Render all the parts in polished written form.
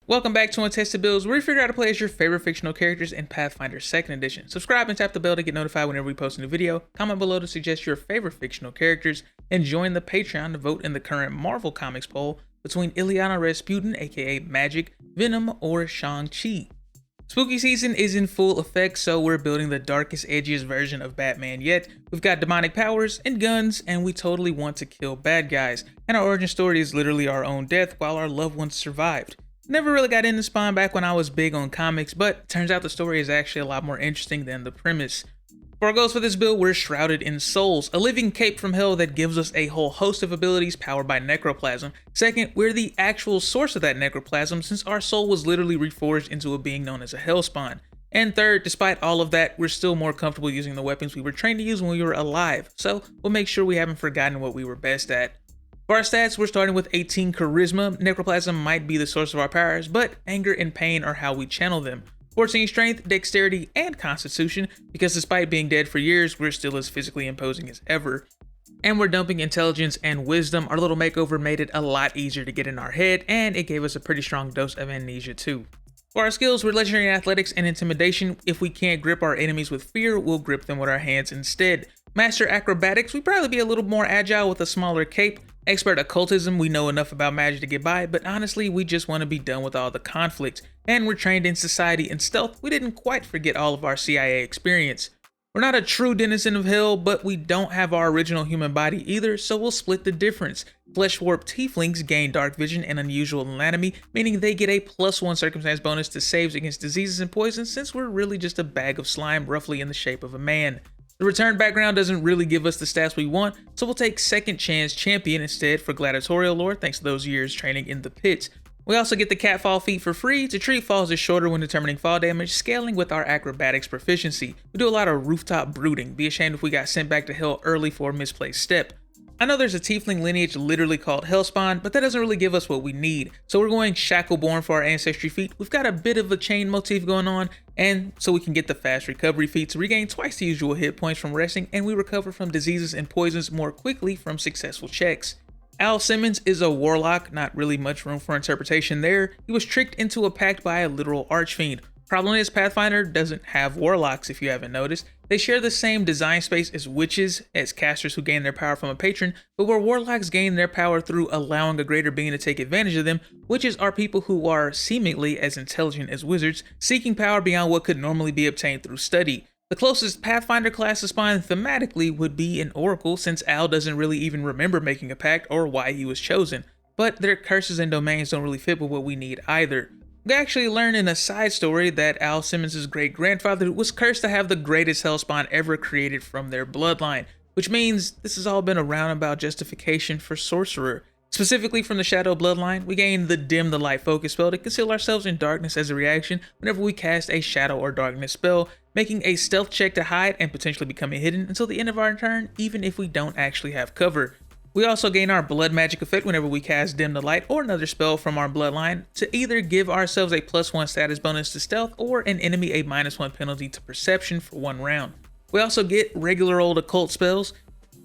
Welcome back to Untested Builds, where we figure out how to play as your favorite fictional characters in Pathfinder 2nd Edition. Subscribe and tap the bell to get notified whenever we post a new video. Comment below to suggest your favorite fictional characters, and join the Patreon to vote in the current Marvel Comics poll between Ilyana Rasputin, aka Magic, Venom, or Shang-Chi. Spooky season is in full effect, so we're building the darkest, edgiest version of Batman yet. We've got demonic powers and guns, and we totally want to kill bad guys. And our origin story is literally our own death while our loved ones survived. Never really got into Spawn back when I was big on comics, but turns out the story is actually a lot more interesting than the premise. For our goals for this build, we're shrouded in souls, a living cape from hell that gives us a whole host of abilities powered by necroplasm. Second, we're the actual source of that necroplasm, since our soul was literally reforged into a being known as a hellspawn. And third, despite all of that, we're still more comfortable using the weapons we were trained to use when we were alive, so we'll make sure we haven't forgotten what we were best at. For our stats, we're starting with 18 charisma. Necroplasm might be the source of our powers, but anger and pain are how we channel them. 14 strength, dexterity, and constitution, because despite being dead for years, we're still as physically imposing as ever. And we're dumping intelligence and wisdom. Our little makeover made it a lot easier to get in our head, and it gave us a pretty strong dose of amnesia too. For our skills, we're legendary in athletics and intimidation. If we can't grip our enemies with fear, we'll grip them with our hands instead. Master acrobatics, we'd probably be a little more agile with a smaller cape. Expert occultism, we know enough about magic to get by, but honestly, we just want to be done with all the conflict. And we're trained in society and stealth. We didn't quite forget all of our CIA experience. We're not a true denizen of hell, but we don't have our original human body either, so we'll split the difference. Flesh warped tieflings gain dark vision and unusual anatomy, meaning they get a +1 circumstance bonus to saves against diseases and poisons, since we're really just a bag of slime roughly in the shape of a man. The return background doesn't really give us the stats we want, so we'll take second chance champion instead for gladiatorial lore thanks to those years training in the pits. We also get the catfall feat for free to treat falls as shorter when determining fall damage, scaling with our acrobatics proficiency. We do a lot of rooftop brooding, be ashamed if we got sent back to hell early for a misplaced step. I know there's a tiefling lineage literally called Hellspawn, but that doesn't really give us what we need. So we're going Shackleborn for our Ancestry feat. We've got a bit of a chain motif going on, and so we can get the fast recovery feat to regain twice the usual hit points from resting, and we recover from diseases and poisons more quickly from successful checks. Al Simmons is a warlock, not really much room for interpretation there. He was tricked into a pact by a literal archfiend. Problem is, Pathfinder doesn't have warlocks if you haven't noticed. They share the same design space as witches, as casters who gain their power from a patron, but where warlocks gain their power through allowing a greater being to take advantage of them, witches are people who are seemingly as intelligent as wizards, seeking power beyond what could normally be obtained through study. The closest Pathfinder class to Spawn thematically would be an oracle, since Al doesn't really even remember making a pact or why he was chosen, but their curses and domains don't really fit with what we need either. We actually learn in a side story that Al Simmons' great-grandfather was cursed to have the greatest hellspawn ever created from their bloodline, which means this has all been a roundabout justification for Sorcerer. Specifically from the Shadow bloodline, we gain the Dim the Light focus spell to conceal ourselves in darkness as a reaction whenever we cast a Shadow or Darkness spell, making a stealth check to hide and potentially becoming hidden until the end of our turn, even if we don't actually have cover. We also gain our blood magic effect whenever we cast Dim the Light or another spell from our bloodline to either give ourselves a +1 status bonus to stealth or an enemy a -1 penalty to perception for 1 round. We also get regular old occult spells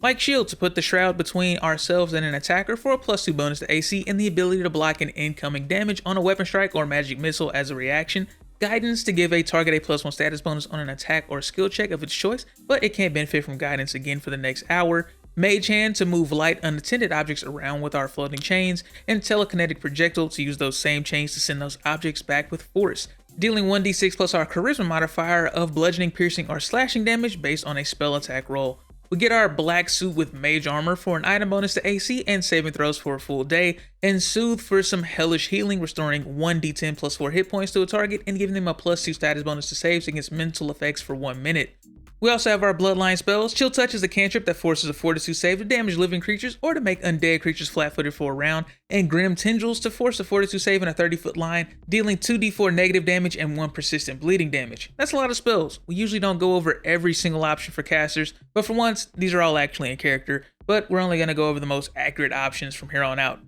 like Shield to put the shroud between ourselves and an attacker for a +2 bonus to AC and the ability to block an incoming damage on a weapon strike or magic missile as a reaction. Guidance to give a target a +1 status bonus on an attack or skill check of its choice, but it can't benefit from guidance again for the next hour. Mage Hand to move light unattended objects around with our floating chains, and Telekinetic Projectile to use those same chains to send those objects back with force, dealing 1d6 plus our charisma modifier of bludgeoning, piercing, or slashing damage based on a spell attack roll. We get our black suit with mage armor for an item bonus to AC and saving throws for a full day, and Soothe for some hellish healing, restoring 1d10 plus 4 hit points to a target and giving them a +2 status bonus to saves against mental effects for 1 minute. We also have our Bloodline Spells. Chill Touch is a cantrip that forces a Fortitude save to damage living creatures or to make undead creatures flat-footed for a round, and Grim Tendrils to force a Fortitude save in a 30-foot line, dealing 2d4 negative damage and 1 persistent bleeding damage. That's a lot of spells. We usually don't go over every single option for casters, but for once, these are all actually in character, but we're only going to go over the most accurate options from here on out.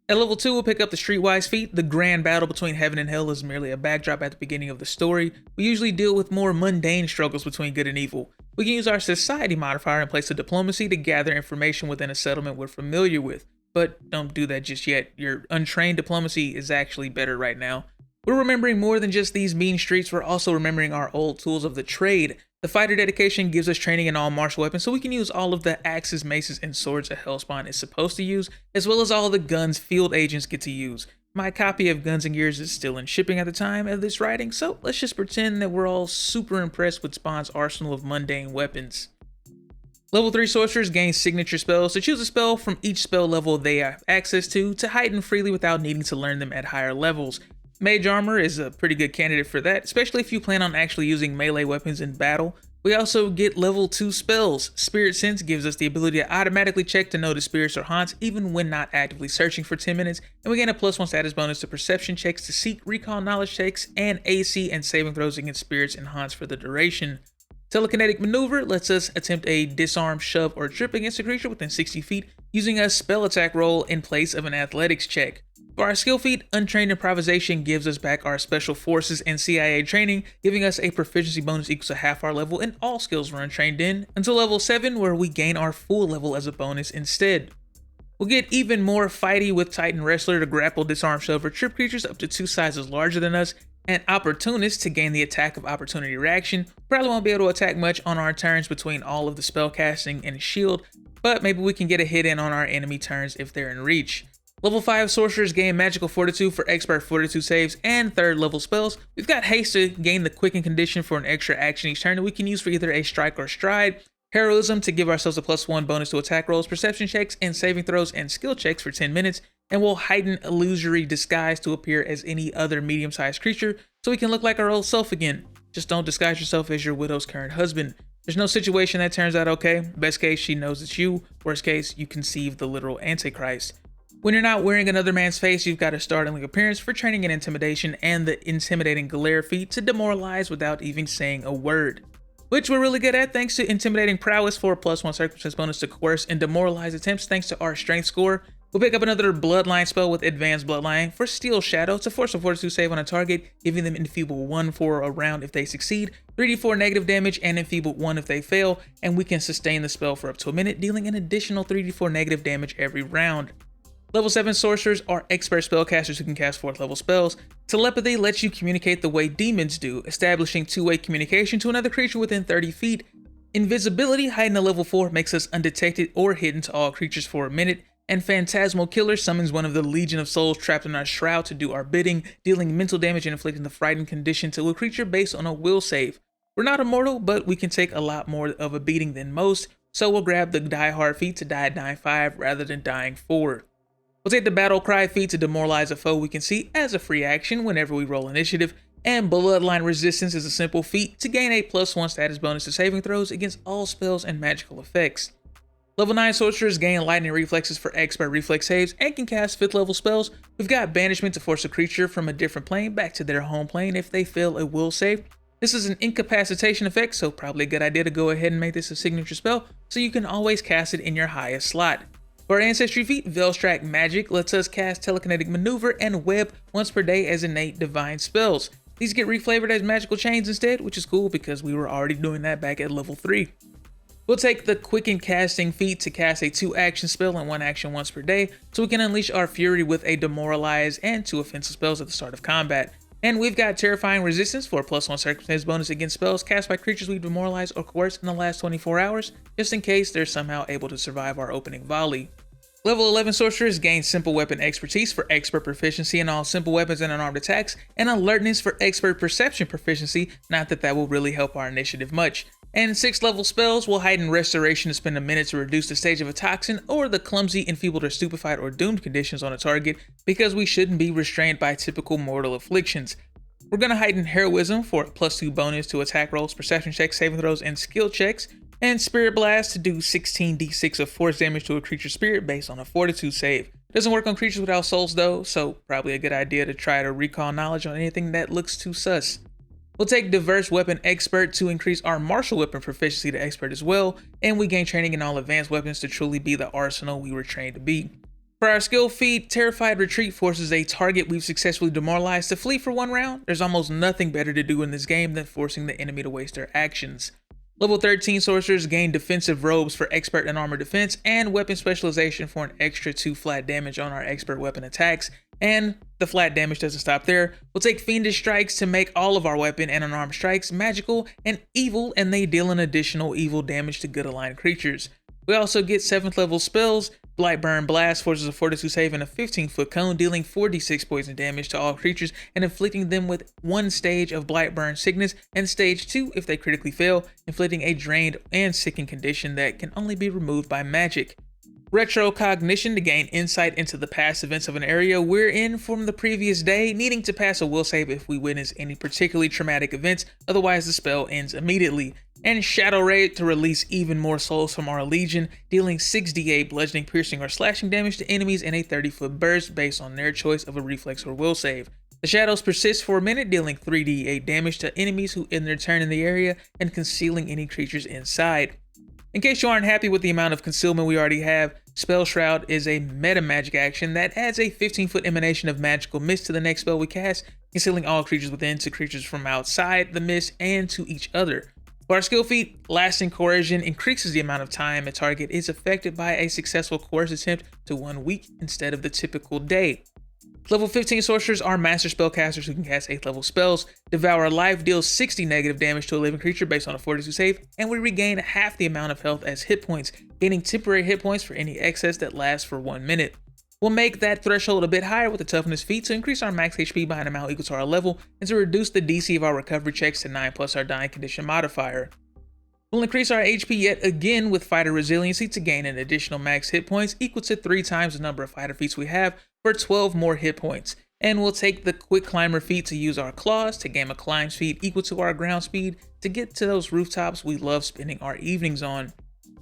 At level 2, we'll pick up the Streetwise feat. The grand battle between heaven and hell is merely a backdrop at the beginning of the story. We usually deal with more mundane struggles between good and evil. We can use our society modifier in place of diplomacy to gather information within a settlement we're familiar with. But don't do that just yet. Your untrained diplomacy is actually better right now. We're remembering more than just these mean streaks, we're also remembering our old tools of the trade. The fighter dedication gives us training in all martial weapons, so we can use all of the axes, maces, and swords a Hellspawn is supposed to use, as well as all the guns field agents get to use. My copy of Guns and Gears is still in shipping at the time of this writing, so let's just pretend that we're all super impressed with Spawn's arsenal of mundane weapons. Level 3 Sorcerers gain signature spells to choose a spell from each spell level they have access to heighten freely without needing to learn them at higher levels. Mage Armor is a pretty good candidate for that, especially if you plan on actually using melee weapons in battle. We also get level 2 spells. Spirit Sense gives us the ability to automatically check to notice spirits or haunts even when not actively searching for 10 minutes, and we gain a +1 status bonus to perception checks to seek, recall knowledge checks, and AC and saving throws against spirits and haunts for the duration. Telekinetic Maneuver lets us attempt a disarm, shove, or trip against a creature within 60 feet using a spell attack roll in place of an athletics check. For our skill feat, Untrained Improvisation gives us back our Special Forces and CIA training, giving us a proficiency bonus equal to half our level in all skills we're untrained in, until level 7 where we gain our full level as a bonus instead. We'll get even more fighty with Titan Wrestler to grapple, disarm, shove, or trip creatures up to 2 sizes larger than us, and Opportunist to gain the attack of opportunity reaction. Probably won't be able to attack much on our turns between all of the spell casting and shield, but maybe we can get a hit in on our enemy turns if they're in reach. Level 5 Sorcerers gain Magical Fortitude for expert Fortitude saves and 3rd level spells. We've got Haste to gain the Quicken condition for an extra action each turn that we can use for either a strike or stride. Heroism to give ourselves a +1 bonus to attack rolls, perception checks, and saving throws and skill checks for 10 minutes. And we'll heighten Illusory Disguise to appear as any other medium-sized creature so we can look like our old self again. Just don't disguise yourself as your widow's current husband. There's no situation that turns out okay. Best case, she knows it's you. Worst case, you conceive the literal Antichrist. When you're not wearing another man's face, you've got a startling appearance for training in intimidation and the intimidating glare feat to demoralize without even saying a word, which we're really good at thanks to intimidating prowess for a +1 circumstance bonus to coerce and demoralize attempts thanks to our strength score. We'll pick up another Bloodline spell with Advanced Bloodline for Steel Shadow to force a Fortitude save on a target, giving them Enfeeble 1 for a round if they succeed, 3d4 negative damage, and Enfeeble 1 if they fail, and we can sustain the spell for up to a minute, dealing an additional 3d4 negative damage every round. Level 7 Sorcerers are expert spellcasters who can cast 4th level spells. Telepathy lets you communicate the way demons do, establishing two-way communication to another creature within 30 feet. Invisibility, heightened to level 4, makes us undetected or hidden to all creatures for a minute. And Phantasmal Killer summons one of the Legion of Souls trapped in our shroud to do our bidding, dealing mental damage and inflicting the frightened condition to a creature based on a will save. We're not immortal, but we can take a lot more of a beating than most, so we'll grab the Die Hard feat to die at dying 5 rather than dying 4. We'll take the Battle Cry feat to demoralize a foe we can see as a free action whenever we roll initiative, and Bloodline Resistance is a simple feat to gain a +1 status bonus to saving throws against all spells and magical effects. Level 9 Sorcerers gain Lightning Reflexes for expert reflex saves and can cast 5th level spells. We've got Banishment to force a creature from a different plane back to their home plane if they fail a will save. This is an incapacitation effect, so probably a good idea to go ahead and make this a signature spell so you can always cast it in your highest slot. For our Ancestry feat, Velstrack Magic lets us cast Telekinetic Maneuver and Web once per day as innate divine spells. These get reflavored as magical chains instead, which is cool because we were already doing that back at level 3. We'll take the Quicken Casting feat to cast a 2-action spell and 1 action once per day, so we can unleash our Fury with a Demoralize and 2 offensive spells at the start of combat. And we've got Terrifying Resistance for a +1 circumstance bonus against spells cast by creatures we demoralize or coerce in the last 24 hours, just in case they're somehow able to survive our opening volley. Level 11 Sorcerers gain Simple Weapon Expertise for expert proficiency in all simple weapons and unarmed attacks, and Alertness for expert perception proficiency, not that that will really help our initiative much. And 6th level spells will heighten Restoration to spend a minute to reduce the stage of a toxin or the clumsy, enfeebled, or stupefied or doomed conditions on a target, because we shouldn't be restrained by typical mortal afflictions. We're going to heighten Heroism for a +2 bonus to attack rolls, perception checks, saving throws, and skill checks, and Spirit Blast to do 16d6 of force damage to a creature's spirit based on a Fortitude save. Doesn't work on creatures without souls though, so probably a good idea to try to recall knowledge on anything that looks too sus. We'll take Diverse Weapon Expert to increase our martial weapon proficiency to expert as well, and we gain training in all advanced weapons to truly be the arsenal we were trained to be. For our skill feat, Terrified Retreat forces a target we've successfully demoralized to flee for 1 round. There's almost nothing better to do in this game than forcing the enemy to waste their actions. Level 13 Sorcerers gain Defensive Robes for expert and armor defense and weapon specialization for an extra 2 flat damage on our expert weapon attacks, And the flat damage doesn't stop there. We'll take Fiendish Strikes to make all of our weapon and unarmed strikes magical and evil, and they deal an additional evil damage to good aligned creatures. We also get 7th level spells. Blightburn Blast forces a Fortitude save and a 15-foot cone, dealing 4d6 poison damage to all creatures and inflicting them with 1 stage of Blightburn sickness, and stage 2 if they critically fail, inflicting a drained and sickened condition that can only be removed by magic. Retrocognition to gain insight into the past events of an area we're in from the previous day, needing to pass a will save if we witness any particularly traumatic events, otherwise the spell ends immediately. And Shadow Ray to release even more souls from our legion, dealing 6d8 bludgeoning, piercing, or slashing damage to enemies in a 30-foot burst based on their choice of a reflex or will save. The shadows persist for a minute, dealing 3d8 damage to enemies who end their turn in the area and concealing any creatures inside. In case you aren't happy with the amount of concealment we already have, Spell Shroud is a meta magic action that adds a 15-foot emanation of magical mist to the next spell we cast, concealing all creatures within to creatures from outside the mist and to each other. For our skill feat, Lasting Coercion increases the amount of time a target is affected by a successful coerce attempt to 1 week instead of the typical day. Level 15 sorcerers are master spellcasters who can cast 8th level spells. Devour Life deals 60 negative damage to a living creature based on a Fortitude save, and we regain half the amount of health as hit points, gaining temporary hit points for any excess that lasts for 1 minute. We'll make that threshold a bit higher with the toughness feat to increase our max HP by an amount equal to our level and to reduce the DC of our recovery checks to 9 plus our dying condition modifier. We'll increase our HP yet again with fighter resiliency to gain an additional max hit points equal to 3 times the number of fighter feats we have for 12 more hit points. And we'll take the quick climber feat to use our claws to gain a climb speed equal to our ground speed to get to those rooftops we love spending our evenings on.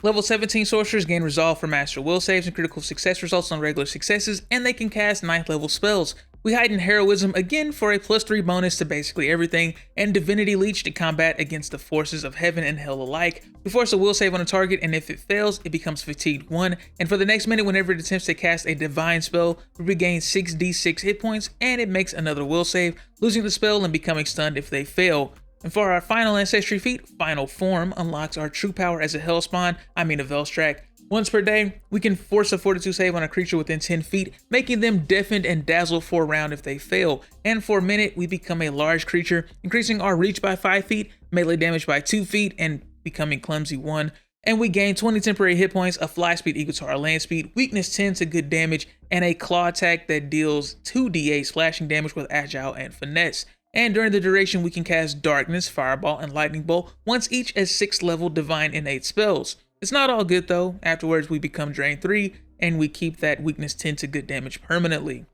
Level 17 sorcerers gain resolve for master will saves and critical success results on regular successes, and they can cast 9th level spells. We heighten heroism again for a +3 bonus to basically everything, and divinity leech to combat against the forces of heaven and hell alike. We force a will save on a target, and if it fails, it becomes fatigued 1, and for the next minute whenever it attempts to cast a divine spell, we regain 6d6 hit points, and it makes another will save, losing the spell and becoming stunned if they fail. And for our final Ancestry feat, Final Form unlocks our true power as a Hellspawn, a Velstrak. Once per day, we can force a Fortitude save on a creature within 10 feet, making them deafened and dazzled for a round if they fail. And for a minute, we become a large creature, increasing our reach by 5 feet, melee damage by 2 feet, and becoming clumsy 1. And we gain 20 temporary hit points, a fly speed equal to our land speed, weakness 10 to good damage, and a claw attack that deals 2d8 slashing damage with agile and finesse. And during the duration, we can cast Darkness, Fireball, and Lightning Bolt once each as 6th level divine innate spells. It's not all good though. Afterwards, we become Drain 3, and we keep that weakness 10 to good damage permanently.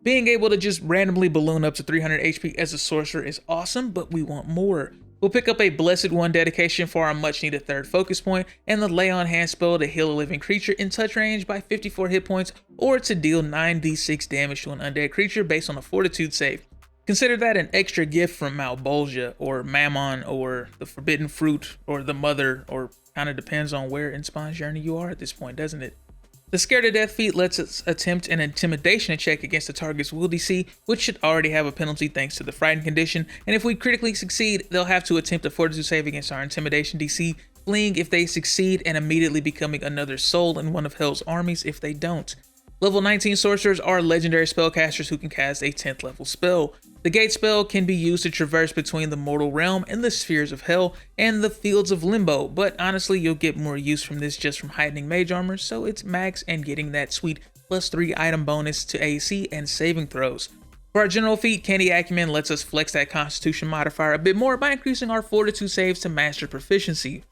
Being able to just randomly balloon up to 300 HP as a sorcerer is awesome, but we want more. We'll pick up a Blessed One dedication for our much needed 3rd focus point, and the Lay on Hand spell to heal a living creature in touch range by 54 hit points, or to deal 9d6 damage to an undead creature based on a Fortitude save. Consider that an extra gift from Malbolgia, or Mammon, or the Forbidden Fruit, or the Mother, or kind of depends on where in Spawn's journey you are at this point, doesn't it? The Scared to Death feat lets us attempt an intimidation check against the target's will DC, which should already have a penalty thanks to the frightened condition, and if we critically succeed, they'll have to attempt a Fortitude save against our intimidation DC, fleeing if they succeed and immediately becoming another soul in one of Hell's armies if they don't. Level 19 sorcerers are legendary spellcasters who can cast a 10th level spell. The Gate spell can be used to traverse between the mortal realm and the spheres of hell and the fields of limbo, but honestly you'll get more use from this just from heightening mage armor, so it's max and getting that sweet +3 item bonus to AC and saving throws. For our general feat, Candy Acumen lets us flex that constitution modifier a bit more by increasing our fortitude saves to master proficiency.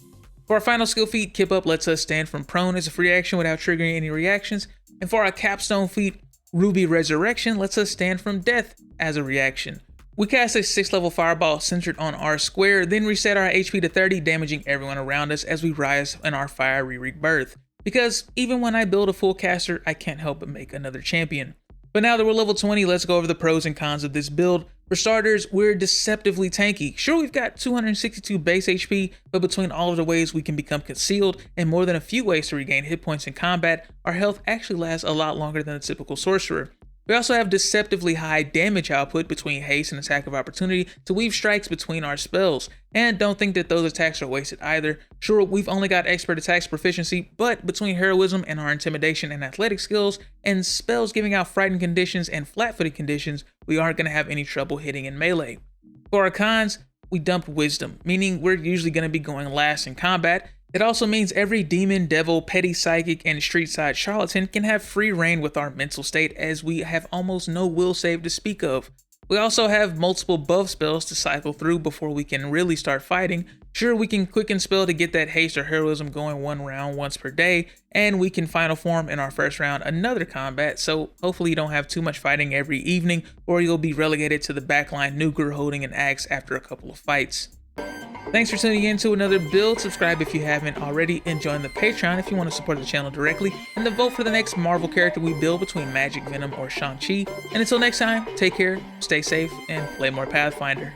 For our final skill feat, Kip Up lets us stand from prone as a free action without triggering any reactions, and for our capstone feat, Ruby Resurrection lets us stand from death as a reaction. We cast a 6th level fireball centered on our square, then reset our HP to 30, damaging everyone around us as we rise in our fiery rebirth. Because even when I build a full caster, I can't help but make another champion. But now that we're level 20, let's go over the pros and cons of this build. For starters, we're deceptively tanky. Sure, we've got 262 base HP, but between all of the ways we can become concealed and more than a few ways to regain hit points in combat, our health actually lasts a lot longer than a typical sorcerer. We also have deceptively high damage output between haste and attack of opportunity to weave strikes between our spells, and don't think that those attacks are wasted either. Sure, we've only got expert attacks proficiency, but between heroism and our intimidation and athletic skills, and spells giving out frightened conditions and flat-footed conditions, we aren't going to have any trouble hitting in melee. For our cons, we dumped wisdom, meaning we're usually going to be going last in combat. It also means every demon, devil, petty psychic, and street side charlatan can have free reign with our mental state, as we have almost no will save to speak of. We also have multiple buff spells to cycle through before we can really start fighting. Sure, we can quicken spell to get that haste or heroism going one round once per day, and we can final form in our first round another combat, so hopefully you don't have too much fighting every evening, or you'll be relegated to the backline nuker holding an axe after a couple of fights. Thanks for tuning in to another build. Subscribe if you haven't already, and join the Patreon if you want to support the channel directly, and then vote for the next Marvel character we build between Magic, Venom, or Shang-Chi. And until next time, take care, stay safe, and play more Pathfinder.